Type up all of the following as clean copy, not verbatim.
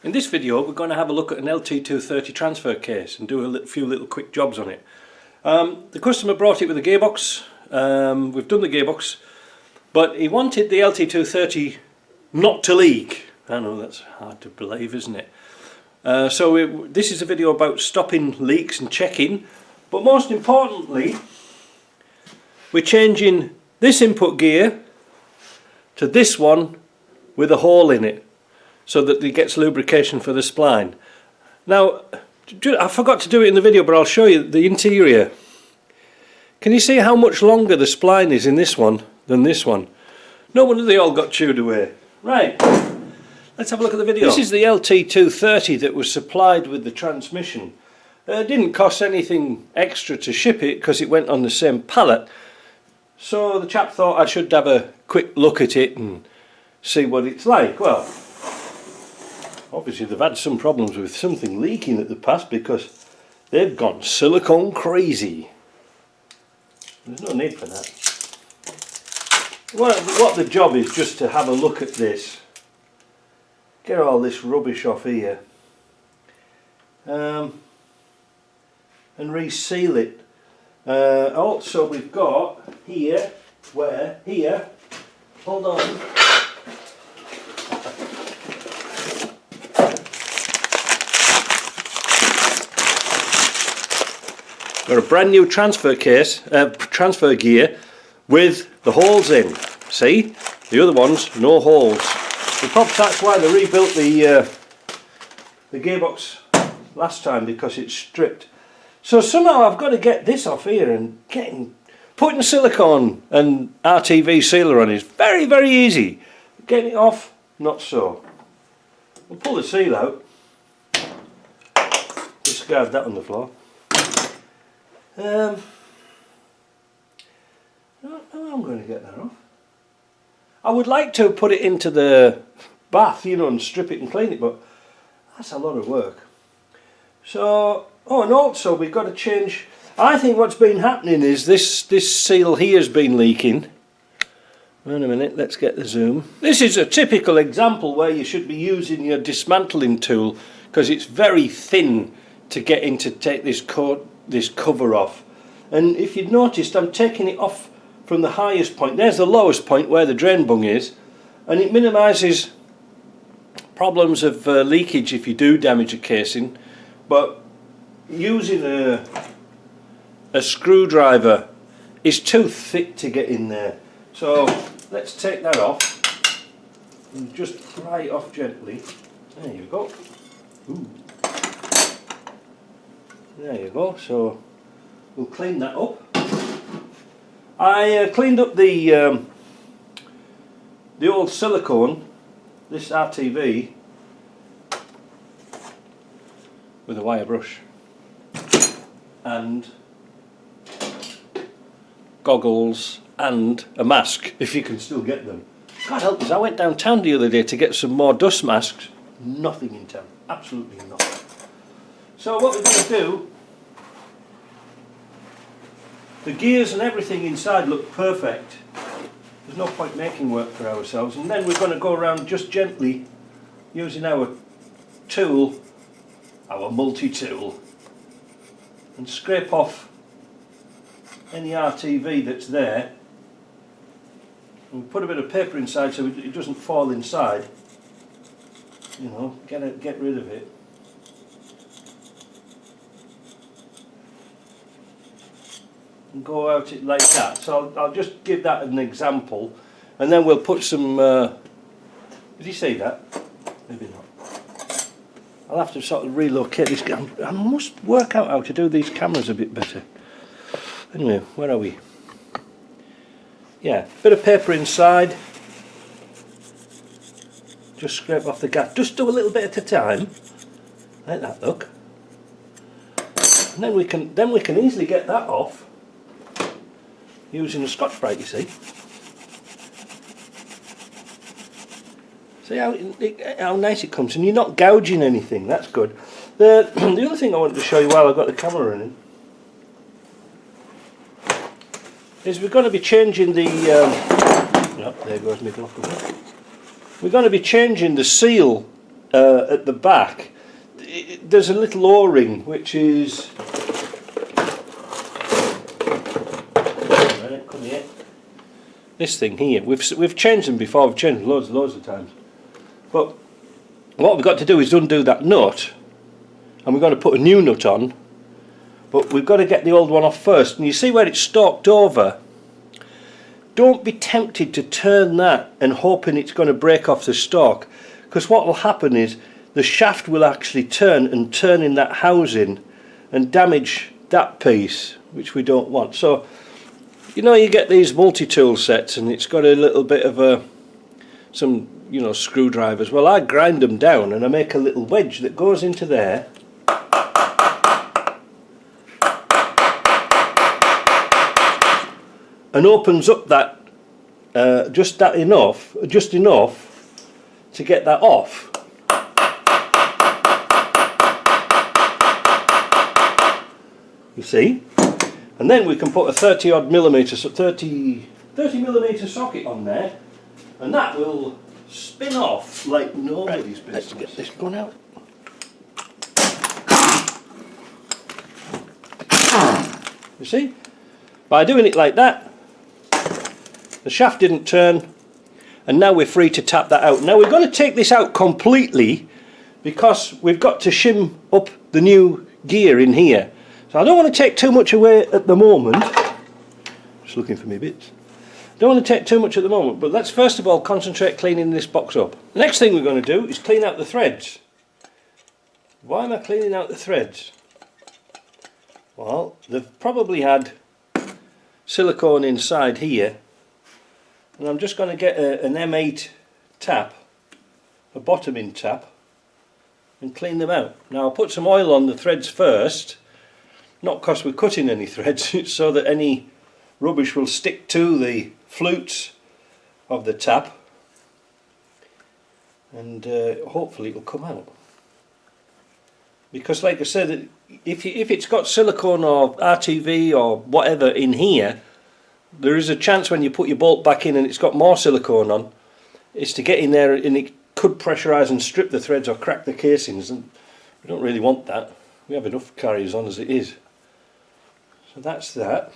In this video we're going to have a look at an LT230 transfer case and do a few little quick jobs on it. The customer brought it with a gearbox. We've done the gearbox, but he wanted the LT230 not to leak. I know that's hard to believe, isn't it? This is a video about stopping leaks and checking, but most importantly we're changing this input gear to this one with a hole in it, so that it gets lubrication for the spline. Now, I forgot to do it in the video, but I'll show you the interior. Can you see how much longer the spline is in this one than this one? No wonder they all got chewed away. Right, let's have a look at the video. This is the LT230 that was supplied with the transmission. It didn't cost anything extra to ship it because it went on the same pallet. So the chap thought I should have a quick look at it and see what it's like. Well, obviously they've had some problems with something leaking at the past because they've gone silicone crazy. There's no need for that. What the job is just to have a look at this, get all this rubbish off here, and reseal it. Also we've got here, hold on. Got a brand new transfer case, transfer gear with the holes in. See, the other ones no holes. Perhaps that's why they rebuilt the gearbox last time, because it's stripped. So somehow I've got to get this off here, and putting silicone and RTV sealer on is very, very easy. Getting it off, not so. We'll pull the seal out. Discard that on the floor. I'm going to get that off. I would like to put it into the bath, you know, and strip it and clean it, but that's a lot of work. So, and also we've got to change. I think what's been happening is this seal here has been leaking. Wait a minute, let's get the zoom. This is a typical example where you should be using your dismantling tool, because it's very thin to get in to take this cover off. And if you've noticed, I'm taking it off from the highest point. There's the lowest point where the drain bung is, and it minimises problems of leakage if you do damage a casing. But using a screwdriver is too thick to get in there. So let's take that off and just pry it off gently. There you go. Ooh. There you go. So we'll clean that up. I cleaned up the old silicone, this RTV, with a wire brush and goggles and a mask, if you can still get them. God help us, I went downtown the other day to get some more dust masks. Nothing in town, absolutely nothing. So what we're going to do, the gears and everything inside look perfect. There's no point making work for ourselves. And then we're going to go around just gently using our tool, our multi-tool, and scrape off any RTV that's there. And we put a bit of paper inside so it doesn't fall inside. You know, get rid of it. And go out it like that. So I'll just give that an example, and then we'll put some. Did you see that? Maybe not. I'll have to sort of relocate this. I must work out how to do these cameras a bit better. Anyway, where are we? Yeah, bit of paper inside. Just scrape off the gas. Just do a little bit at a time. Like that, look. And then we can easily get that off using a Scotch-Brite, you see. See how nice it comes, and you're not gouging anything. That's good. The other thing I wanted to show you while I've got the camera running is we're going to be changing the. There goes my block. We're going to be changing the seal at the back, there's a little O-ring which is, come here, this thing here. We've changed them before, we've changed them loads of times, but what we've got to do is undo that nut, and we've got to put a new nut on, but we've got to get the old one off first. And you see where it's stalked over? Don't be tempted to turn that and hoping it's going to break off the stalk, because what will happen is the shaft will actually turn in that housing and damage that piece, which we don't want. So you know, you get these multi-tool sets and it's got a little bit of some, you know, screwdrivers. Well, I grind them down and I make a little wedge that goes into there, and opens up that just enough to get that off. You see? And then we can put a 30 millimeter socket on there, and that will spin off like nobody's business. Let's get this gun out. You see? By doing it like that, the shaft didn't turn, and now we're free to tap that out. Now we're going to take this out completely because we've got to shim up the new gear in here. So I don't want to take too much away at the moment. Just looking for me bits. Don't want to take too much at the moment, but let's first of all concentrate cleaning this box up. The next thing we're going to do is clean out the threads. Why am I cleaning out the threads? Well, they've probably had silicone inside here, and I'm just going to get an M8 tap, a bottoming tap, and clean them out. Now I'll put some oil on the threads first, not because we're cutting any threads, it's so that any rubbish will stick to the flutes of the tap, and hopefully it'll come out. Because like I said, if it's got silicone or RTV or whatever in here, there is a chance when you put your bolt back in and it's got more silicone on, it's to get in there and it could pressurise and strip the threads or crack the casings, and we don't really want that. We have enough carriers on as it is. So that's that.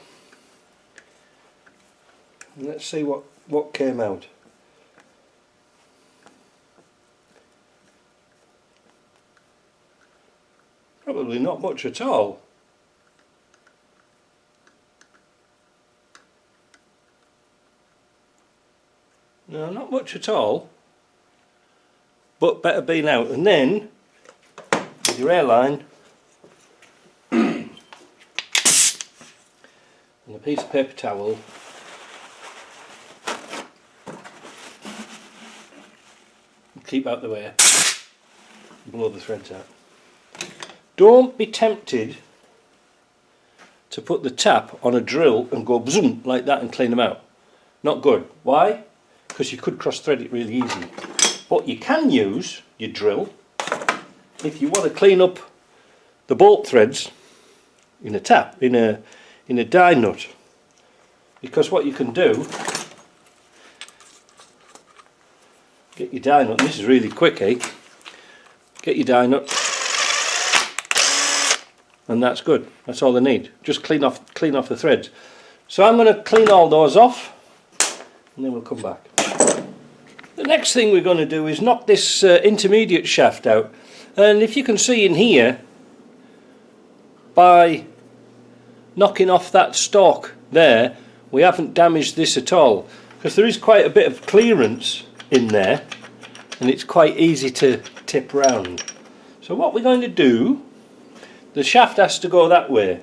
And let's see what came out. Probably not much at all. No, not much at all. But better being out. And then, with your airline and a piece of paper towel, keep out the way, blow the threads out. Don't be tempted to put the tap on a drill and go zoom like that and clean them out. Not good. Why? Because you could cross thread it really easy. But you can use your drill if you want to clean up the bolt threads in a tap, in a die nut. Because what you can do, get your die nut, and this is really quick, eh? Get your die nut, and that's good. That's all they need. Just clean off the threads. So I'm going to clean all those off, and then we'll come back. The next thing we're going to do is knock this intermediate shaft out, and if you can see in here, by knocking off that stalk there, we haven't damaged this at all, because there is quite a bit of clearance in there and it's quite easy to tip round. So what we're going to do, the shaft has to go that way.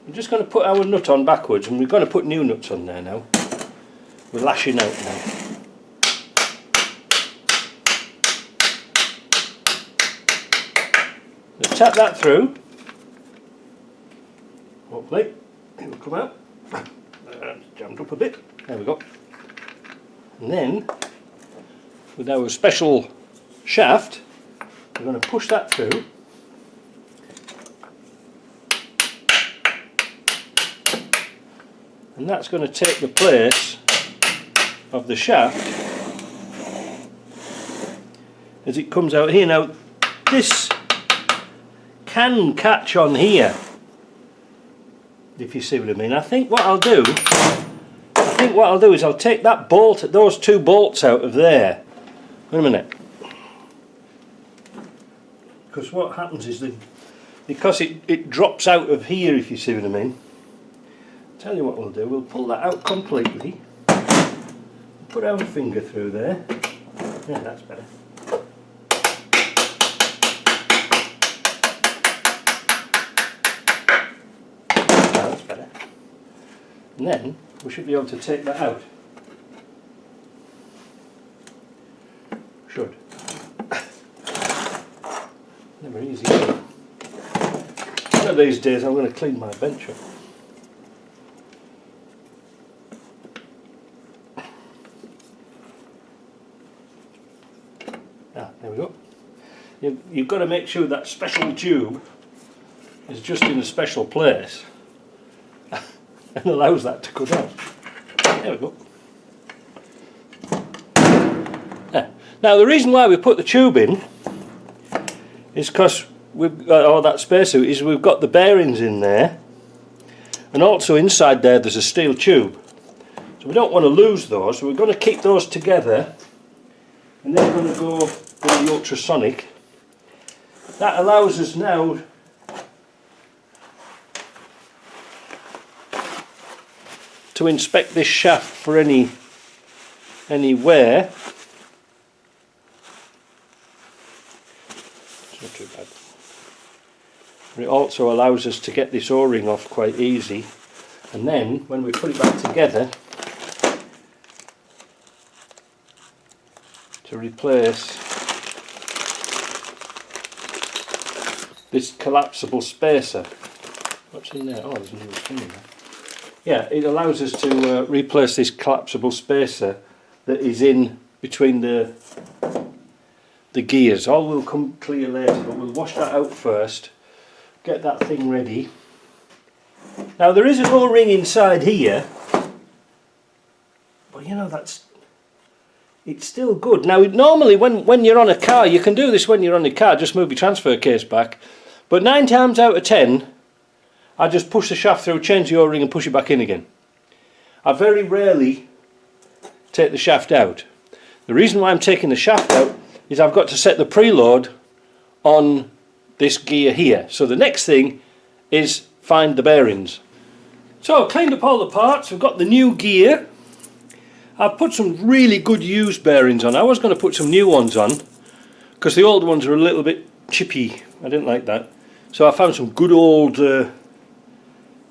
I'm just going to put our nut on backwards, and we're going to put new nuts on there now. We're lashing out now. Let's tap that through. Hopefully it will come out. It's jammed up a bit. There we go. And then with our special shaft, we're going to push that through. And that's going to take the place of the shaft, as it comes out here. Now this can catch on here, if you see what I mean. I think what I'll do is I'll take that bolt, those two bolts out of there. Wait a minute. Because what happens is because it drops out of here, if you see what I mean. I'll tell you what we'll do, we'll pull that out completely. Put our finger through there. Yeah, that's better. That's better. And then we should be able to take that out. Should. Never easy. One of these days I'm going to clean my bench up. Ah, there we go. You've got to make sure that special tube is just in a special place and allows that to cut out. There we go. Now the reason why we put the tube in is because we've got all that spacer, is we've got the bearings in there, and also inside there there's a steel tube. So we don't want to lose those, so we're going to keep those together, and then we're going to go with the ultrasonic. That allows us now to inspect this shaft for any wear. It's not too bad. It also allows us to get this O-ring off quite easy, and then when we put it back together to replace this collapsible spacer. What's in there? Oh, there's a new thing in there. Yeah, it allows us to replace this collapsible spacer that is in between the gears. All will come clear later, but we'll wash that out first, get that thing ready. Now there is an O-ring inside here, but you know, it's still good. Now normally when you're on a car, you can do this when you're on a car, just move your transfer case back, but 9 times out of 10 I just push the shaft through, change the O-ring and push it back in again. I very rarely take the shaft out. The reason why I'm taking the shaft out is I've got to set the preload on this gear here. So the next thing is find the bearings. So I've cleaned up all the parts, we've got the new gear. I've put some really good used bearings on. I was going to put some new ones on because the old ones are a little bit chippy. I didn't like that. So I found some good old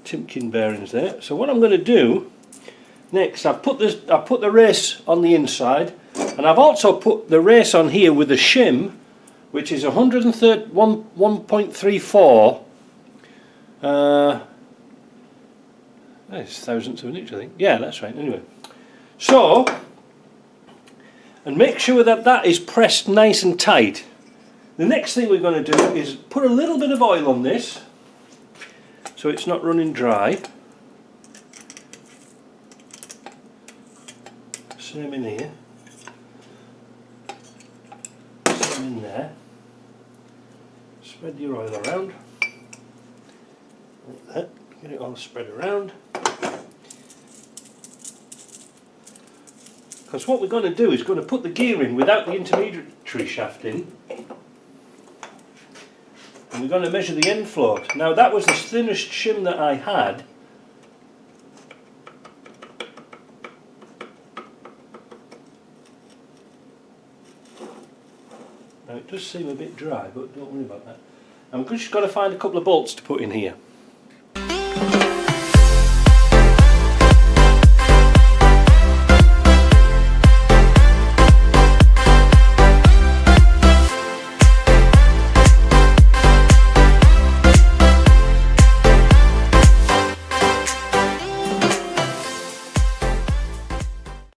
Timken bearings there. So what I'm going to do next, I've put the race on the inside, and I've also put the race on here with a shim, which is 1.34. That's thousandths of an inch, I think. Yeah, that's right. Anyway, so, and make sure that that is pressed nice and tight. The next thing we're going to do is put a little bit of oil on this, so it's not running dry. Same in here. Same in there. Spread your oil around. Like that. Get it all spread around. Because what we're going to do is going to put the gear in without the intermediary shaft in. And we're going to measure the end float. Now that was the thinnest shim that I had. Now it does seem a bit dry, but don't worry about that. I'm just got to find a couple of bolts to put in here.